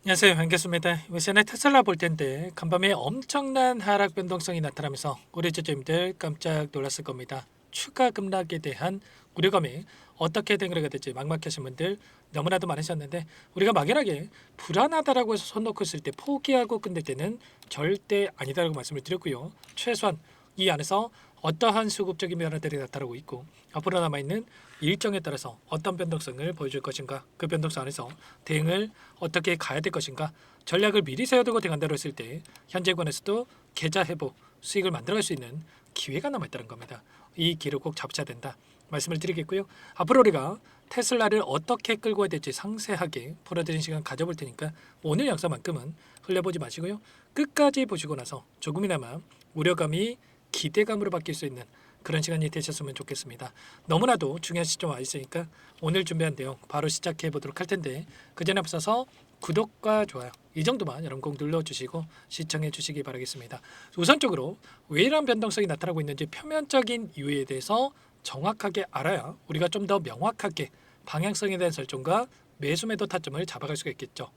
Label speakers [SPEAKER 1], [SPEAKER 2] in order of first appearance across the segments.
[SPEAKER 1] 안녕하세요. 반갑습니다. 이번 시간에 테슬라 볼 텐데 간밤에 엄청난 하락 변동성이 나타나면서 우리 주주님들 깜짝 놀랐을 겁니다. 추가 급락에 대한 우려감이 어떻게 대응을 될지 막막하신 분들 너무나도 많으셨는데, 우리가 막연하게 불안하다라고 해서 손 놓고 있을 때 포기하고 끝낼 때는 절대 아니다라고 말씀을 드렸고요. 최소한 이 안에서 어떠한 수급적인 변화들이 나타나고 있고 앞으로 남아있는 일정에 따라서 어떤 변동성을 보여줄 것인가, 그 변동성 안에서 대응을 어떻게 가야 될 것인가, 전략을 미리 세워두고 대응한다고 했을 때 현재권에서도 계좌 회복 수익을 만들어갈 수 있는 기회가 남아있다는 겁니다. 이 기회를 꼭 잡으셔야 된다 말씀을 드리겠고요. 앞으로 우리가 테슬라를 어떻게 끌고 가야 될지 상세하게 풀어드리는 시간 가져볼 테니까 오늘 영상만큼은 흘려보지 마시고요. 끝까지 보시고 나서 조금이나마 우려감이 기대감으로 바뀔 수 있는 그런 시간이 되셨으면 좋겠습니다. 너무나도 중요한 시점 와 있으니까 오늘 준비한 내용 바로 시작해 보도록 할 텐데, 그 전에 앞서서 구독과 좋아요 이 정도만 여러분 꼭 눌러주시고 시청해 주시기 바라겠습니다. 우선적으로 왜 이런 변동성이 나타나고 있는지 표면적인 이유에 대해서 정확하게 알아야 우리가 좀 더 명확하게 방향성에 대한 설정과 매수 매도 타점을 잡아갈 수가 있겠죠.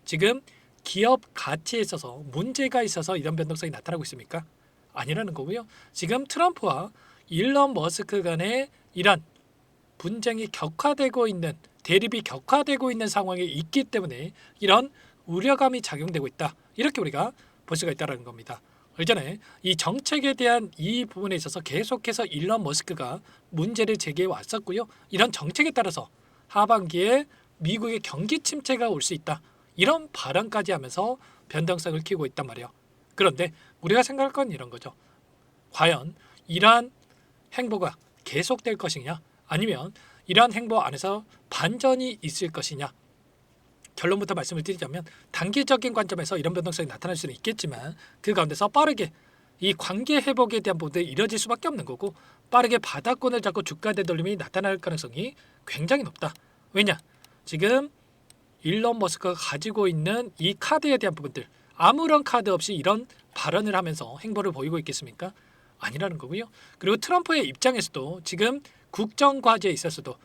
[SPEAKER 1] 지금 기업 가치에 있어서 문제가 있어서 이런 변동성이 나타나고 있습니까? 아니라는 거고요. 지금 트럼프와 일론 머스크 간의 이런 분쟁이 격화되고 있는, 대립이 격화되고 있는 상황에 있기 때문에 이런 우려감이 작용되고 있다, 이렇게 우리가 볼 수가 있다는 겁니다. 예전에 이 정책에 대한 이 부분에 있어서 계속해서 일론 머스크가 문제를 제기해 왔었고요. 이런 정책에 따라서 하반기에 미국의 경기 침체가 올 수 있다, 이런 발언까지 하면서 변동성을 키우고 있단 말이에요. 그런데 우리가 생각할 건 이런 거죠. 과연 이러한 행보가 계속될 것이냐, 아니면 이러한 행보 안에서 반전이 있을 것이냐. 결론부터 말씀을 드리자면 단기적인 관점에서 이런 변동성이 나타날 수는 있겠지만 그 가운데서 빠르게 이 관계 회복에 대한 부분들이 이뤄질 수밖에 없는 거고, 빠르게 바닥권을 잡고 주가 되돌림이 나타날 가능성이 굉장히 높다. 왜냐? 지금 일론 머스크가 가지고 있는 이 카드에 대한 부분들, 아무런 카드 없이 이런 발언을 하면서 행보를 보이고 있겠습니까? 아니라는 거고요. 그리고 트럼프의 입장에서도 지금 국정 과제에 있어서도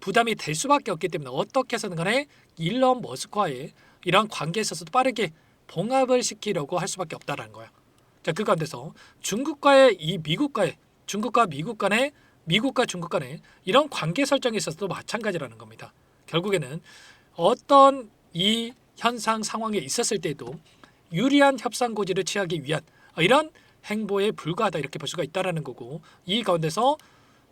[SPEAKER 1] 부담이 될 수밖에 없기 때문에 어떻게 해서든 간에 일론 머스크와의 이런 관계에 있어서도 빠르게 봉합을 시키려고 할 수밖에 없다라는 거야. 자, 그 가운데서 중국과의 이 미국과의, 중국과 미국 간의, 미국과 중국 간의 이런 관계 설정에 있어서도 마찬가지라는 겁니다. 결국에는 어떤 이 현상 상황에 있었을 때도 유리한 협상 고지를 취하기 위한 이런 행보에 불과하다, 이렇게 볼 수가 있다라는 거고, 이 가운데서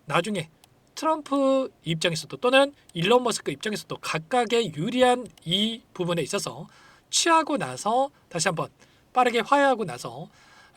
[SPEAKER 1] 나중에 트럼프 입장에서도 또는 일론 머스크 입장에서도 각각의 유리한 이 부분에 있어서 취하고 나서 다시 한번 빠르게 화해하고 나서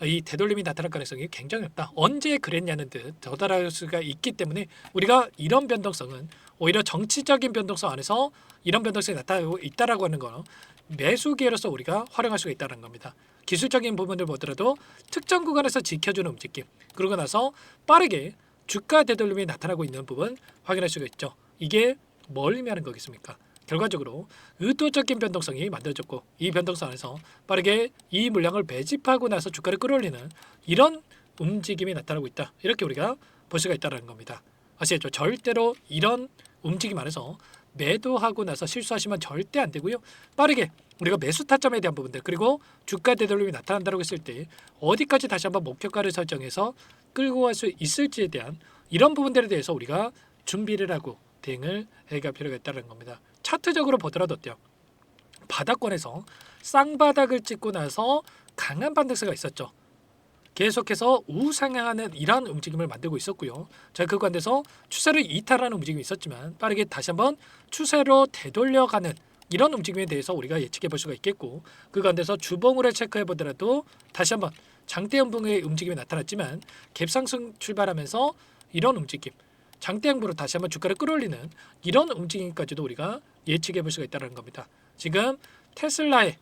[SPEAKER 1] 이 되돌림이 나타날 가능성이 굉장히 높다. 언제 그랬냐는 듯 도달할 수가 있기 때문에 우리가 이런 변동성은 오히려 정치적인 변동성 안에서 이런 변동성이 나타나고 있다라고 하는 거 매수 기회로서 우리가 활용할 수가 있다는 겁니다. 기술적인 부분을 보더라도 특정 구간에서 지켜주는 움직임, 그러고 나서 빠르게 주가 되돌림이 나타나고 있는 부분 확인할 수가 있죠. 이게 뭘 의미하는 거겠습니까? 결과적으로 의도적인 변동성이 만들어졌고, 이 변동성 안에서 빠르게 이 물량을 매집하고 나서 주가를 끌어올리는 이런 움직임이 나타나고 있다, 이렇게 우리가 볼 수가 있다는 겁니다. 아시겠죠? 절대로 이런 움직임 안에서 매도하고 나서 실수하시면 절대 안 되고요. 빠르게 우리가 매수 타점에 대한 부분들, 그리고 주가 되돌림이 나타난다고 했을 때 어디까지 다시 한번 목표가를 설정해서 끌고 갈 수 있을지에 대한 이런 부분들에 대해서 우리가 준비를 하고 대응을 해갈 필요가 있다는 겁니다. 차트적으로 보더라도 어때요? 바닥권에서 쌍바닥을 찍고 나서 강한 반등세가 있었죠. 계속해서 우상향하는 이러한 움직임을 만들고 있었고요. 자, 그 관계에서 추세를 이탈하는 움직임이 있었지만 빠르게 다시 한번 추세로 되돌려가는 이런 움직임에 대해서 우리가 예측해 볼 수가 있겠고, 그 가운데서 주봉으로 체크해 보더라도 다시 한번 장대 연봉의 움직임이 나타났지만 갭상승 출발하면서 이런 움직임, 장대 양봉으로 다시 한번 주가를 끌어올리는 이런 움직임까지도 우리가 예측해 볼 수가 있다는 겁니다. 지금 테슬라의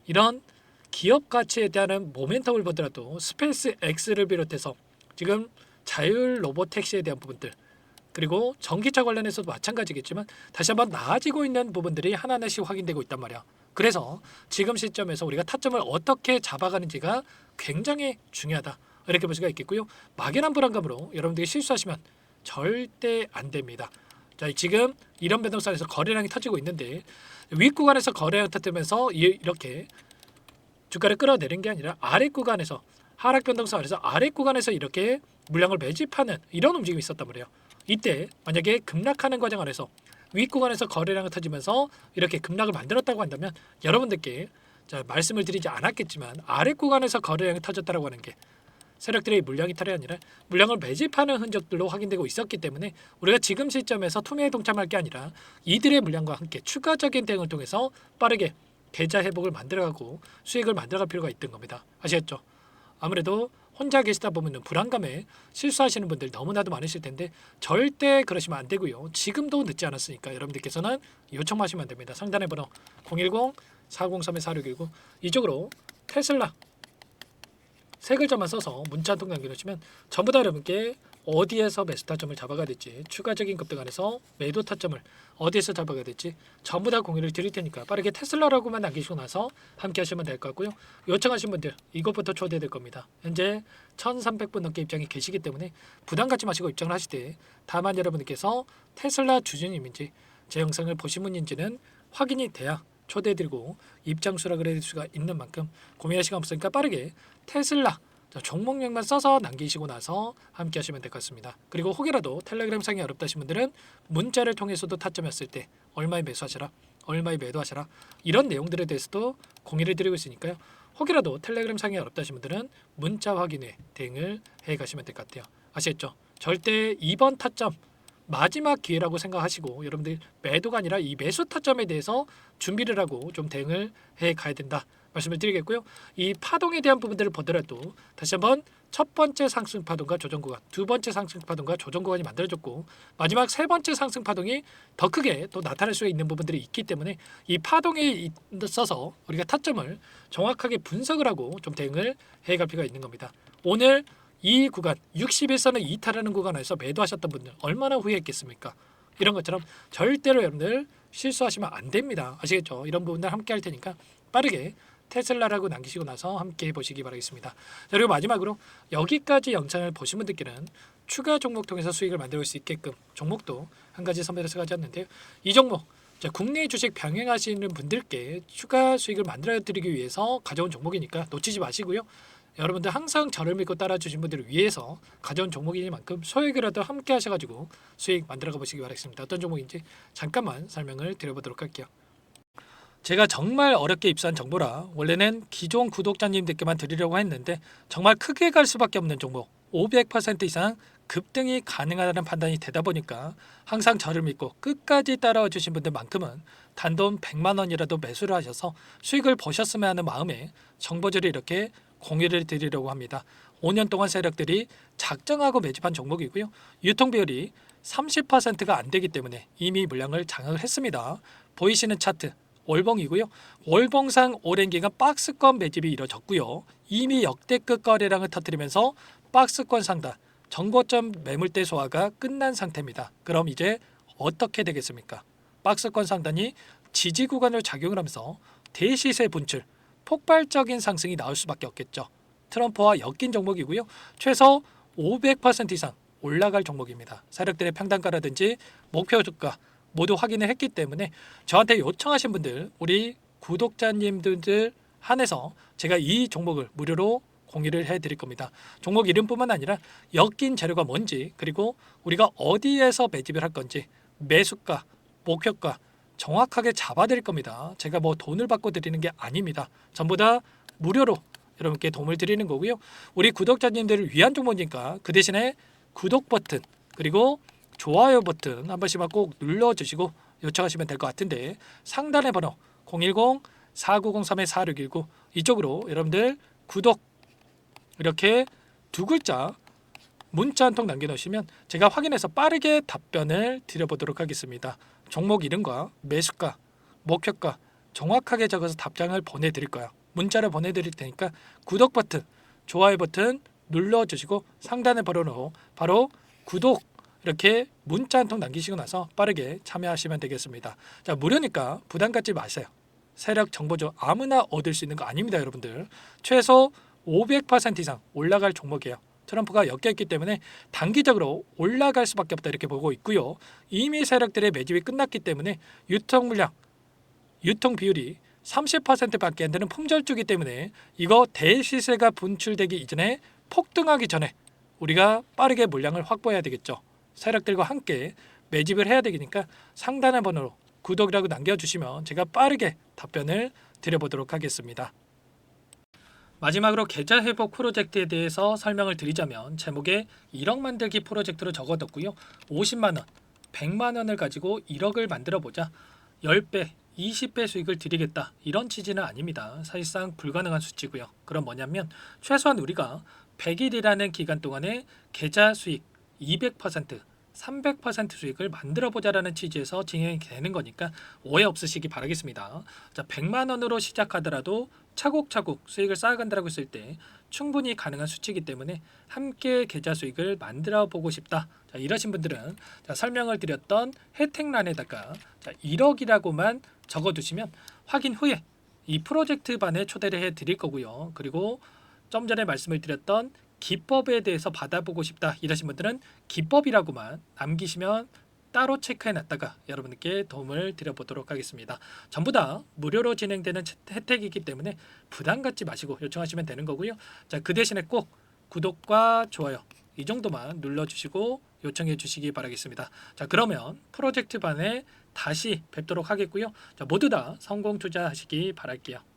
[SPEAKER 1] 이런 기업 가치에 대한 모멘텀을 보더라도 스페이스 X를 비롯해서 지금 자율 로봇 택시에 대한 부분들, 그리고 전기차 관련해서도 마찬가지겠지만 다시 한번 나아지고 있는 부분들이 하나하나씩 확인되고 있단 말이야. 그래서 지금 시점에서 우리가 타점을 어떻게 잡아가는지가 굉장히 중요하다, 이렇게 볼 수가 있겠고요. 막연한 불안감으로 여러분들이 실수하시면 절대 안 됩니다. 자, 지금 이런 변동선에서 거래량이 터지고 있는데 윗구간에서 거래량 터뜨면서 이렇게 주가를 끌어내린 게 아니라 아랫구간에서 하락 변동선 안에서 아랫구간에서 이렇게 물량을 매집하는 이런 움직임이 있었단 말이에요. 이때 만약에 급락하는 과정 안에서 윗구간에서 거래량을 터지면서 이렇게 급락을 만들었다고 한다면 여러분들께 자, 말씀을 드리지 않았겠지만 아랫구간에서 거래량이 터졌다고 하는 게 세력들의 물량이 탈이 아니라 물량을 매집하는 흔적들로 확인되고 있었기 때문에 우리가 지금 시점에서 투매에 동참할 게 아니라 이들의 물량과 함께 추가적인 대응을 통해서 빠르게 계좌 회복을 만들어가고 수익을 만들어갈 필요가 있던 겁니다. 아시겠죠? 아무래도 혼자 계시다 보면 불안감에 실수하시는 분들 너무나도 많으실 텐데 절대 그러시면 안 되고요. 지금도 늦지 않았으니까 여러분들께서는 요청하시면 됩니다. 상단의 번호 010-403-4619 이쪽으로 테슬라 세 글자만 써서 문자 한 통 남겨주시면 전부 다 여러분께 어디에서 매수 타점을 잡아가야 될지 추가적인 급등 안에서 매도 타점을 어디에서 잡아가야 될지 전부 다 공유를 드릴 테니까 빠르게 테슬라라고만 남기시고 나서 함께 하시면 될 것 같고요. 요청하신 분들 이것부터 초대될 겁니다. 현재 1300분 넘게 입장이 계시기 때문에 부담 갖지 마시고 입장을 하실 때 다만 여러분께서 테슬라 주주님인지 제 영상을 보신 분인지는 확인이 돼야 초대해드리고 입장 수락을 해드릴 수가 있는 만큼 고민할 시간 없으니까 빠르게 테슬라 종목명만 써서 남기시고 나서 함께 하시면 될 것 같습니다. 그리고 혹이라도 텔레그램상이 어렵다신 분들은 문자를 통해서도 타점했을 때 얼마에 매수하시라 얼마에 매도하시라 이런 내용들에 대해서도 공유를 드리고 있으니까요. 혹이라도 텔레그램상이 어렵다신 분들은 문자 확인에 대응을 해가시면 될 것 같아요. 아시겠죠? 절대 이번 타점 마지막 기회라고 생각하시고 여러분들 매도가 아니라 이 매수 타점에 대해서 준비를 하고 좀 대응을 해 가야 된다 말씀을 드리겠고요. 이 파동에 대한 부분들을 보더라도 다시 한번 첫 번째 상승 파동과 조정 구간, 두 번째 상승 파동과 조정 구간이 만들어졌고 마지막 세 번째 상승 파동이 더 크게 또 나타날 수 있는 부분들이 있기 때문에 이 파동에 있어서 우리가 타점을 정확하게 분석을 하고 좀 대응을 해갈 필요가 있는 겁니다. 오늘 이 구간 61선을 이탈하는 구간에서 매도하셨던 분들 얼마나 후회했겠습니까? 이런 것처럼 절대로 여러분들 실수하시면 안 됩니다. 아시겠죠? 이런 부분들 함께 할 테니까 빠르게 테슬라라고 남기시고 나서 함께 해보시기 바라겠습니다. 자, 그리고 마지막으로 여기까지 영상을 보신 분들께는 추가 종목 통해서 수익을 만들 수 있게끔 종목도 한 가지 선별해서 가져왔는데요. 이 종목 자, 국내 주식 병행하시는 분들께 추가 수익을 만들어 드리기 위해서 가져온 종목이니까 놓치지 마시고요. 여러분들 항상 저를 믿고 따라주신 분들을 위해서 가져온 종목이니만큼 소액이라도 함께 하셔가지고 수익 만들어가 보시기 바라겠습니다. 어떤 종목인지 잠깐만 설명을 드려보도록 할게요. 제가 정말 어렵게 입수한 정보라 원래는 기존 구독자님들께만 드리려고 했는데 정말 크게 갈 수밖에 없는 종목 500% 이상 급등이 가능하다는 판단이 되다 보니까 항상 저를 믿고 끝까지 따라와 주신 분들만큼은 단돈 100만 원이라도 매수를 하셔서 수익을 보셨으면 하는 마음에 정보들을 이렇게 공유를 드리려고 합니다. 5년 동안 세력들이 작정하고 매집한 종목이고요. 유통비율이 30%가 안 되기 때문에 이미 물량을 장악을 했습니다. 보이시는 차트 월봉이고요. 월봉상 오랜 기간 박스권 매집이 이뤄졌고요. 이미 역대급 거래량을 터뜨리면서 박스권 상단 정고점 매물대 소화가 끝난 상태입니다. 그럼 이제 어떻게 되겠습니까? 박스권 상단이 지지 구간을 작용을 하면서 대시세 분출 폭발적인 상승이 나올 수밖에 없겠죠. 트럼프와 엮인 종목이고요. 최소 500% 이상 올라갈 종목입니다. 세력들의 평단가라든지 목표 주가 모두 확인을 했기 때문에 저한테 요청하신 분들 우리 구독자님들 한해서 제가 이 종목을 무료로 공유를 해드릴 겁니다. 종목 이름뿐만 아니라 엮인 재료가 뭔지 그리고 우리가 어디에서 매집을 할 건지 매수가, 목표가 정확하게 잡아드릴 겁니다. 제가 뭐 돈을 받고 드리는 게 아닙니다. 전부 다 무료로 여러분께 도움을 드리는 거고요. 우리 구독자님들을 위한 종목이니까 그 대신에 구독 버튼 그리고 좋아요 버튼 한 번씩만 꼭 눌러주시고 요청하시면 될 것 같은데 상단의 번호 010-4903-4619 이쪽으로 여러분들 구독 이렇게 두 글자 문자 한 통 남겨놓으시면 제가 확인해서 빠르게 답변을 드려보도록 하겠습니다. 종목 이름과 매수가, 목표가 정확하게 적어서 답장을 보내드릴 거예요. 문자를 보내드릴 테니까 구독 버튼, 좋아요 버튼 눌러주시고 상단의 번호로 바로 구독 이렇게 문자 한 통 남기시고 나서 빠르게 참여하시면 되겠습니다. 자, 무료니까 부담 갖지 마세요. 세력 정보죠. 아무나 얻을 수 있는 거 아닙니다, 여러분들. 최소 500% 이상 올라갈 종목이에요. 트럼프가 엮여있기 때문에 단기적으로 올라갈 수밖에 없다 이렇게 보고 있고요. 이미 세력들의 매집이 끝났기 때문에 유통 물량, 유통 비율이 30%밖에 안 되는 품절주기 때문에 이거 대시세가 분출되기 이전에 폭등하기 전에 우리가 빠르게 물량을 확보해야 되겠죠. 세력들과 함께 매집을 해야 되니까 상단의 번호로 구독이라고 남겨주시면 제가 빠르게 답변을 드려보도록 하겠습니다. 마지막으로 계좌 회복 프로젝트에 대해서 설명을 드리자면 제목에 1억 만들기 프로젝트로 적어뒀고요. 50만 원, 100만 원을 가지고 1억을 만들어 보자. 10배, 20배 수익을 드리겠다. 이런 취지는 아닙니다. 사실상 불가능한 수치고요. 그럼 뭐냐면 최소한 우리가 100일이라는 기간 동안에 계좌 수익 200%, 300% 수익을 만들어 보자라는 취지에서 진행이 되는 거니까 오해 없으시기 바라겠습니다. 자, 100만 원으로 시작하더라도 차곡차곡 수익을 쌓아간다고 했을 때 충분히 가능한 수치이기 때문에 함께 계좌 수익을 만들어 보고 싶다. 자, 이러신 분들은 자, 설명을 드렸던 혜택란에다가 1억이라고만 적어두시면 확인 후에 이 프로젝트 반에 초대를 해 드릴 거고요. 그리고 좀 전에 말씀을 드렸던 기법에 대해서 받아보고 싶다 이러신 분들은 기법이라고만 남기시면 따로 체크해 놨다가 여러분께 도움을 드려보도록 하겠습니다. 전부 다 무료로 진행되는 혜택이기 때문에 부담 갖지 마시고 요청하시면 되는 거고요. 자, 그 대신에 꼭 구독과 좋아요 이 정도만 눌러주시고 요청해 주시기 바라겠습니다. 자, 그러면 프로젝트 반에 다시 뵙도록 하겠고요. 자, 모두 다 성공 투자하시기 바랄게요.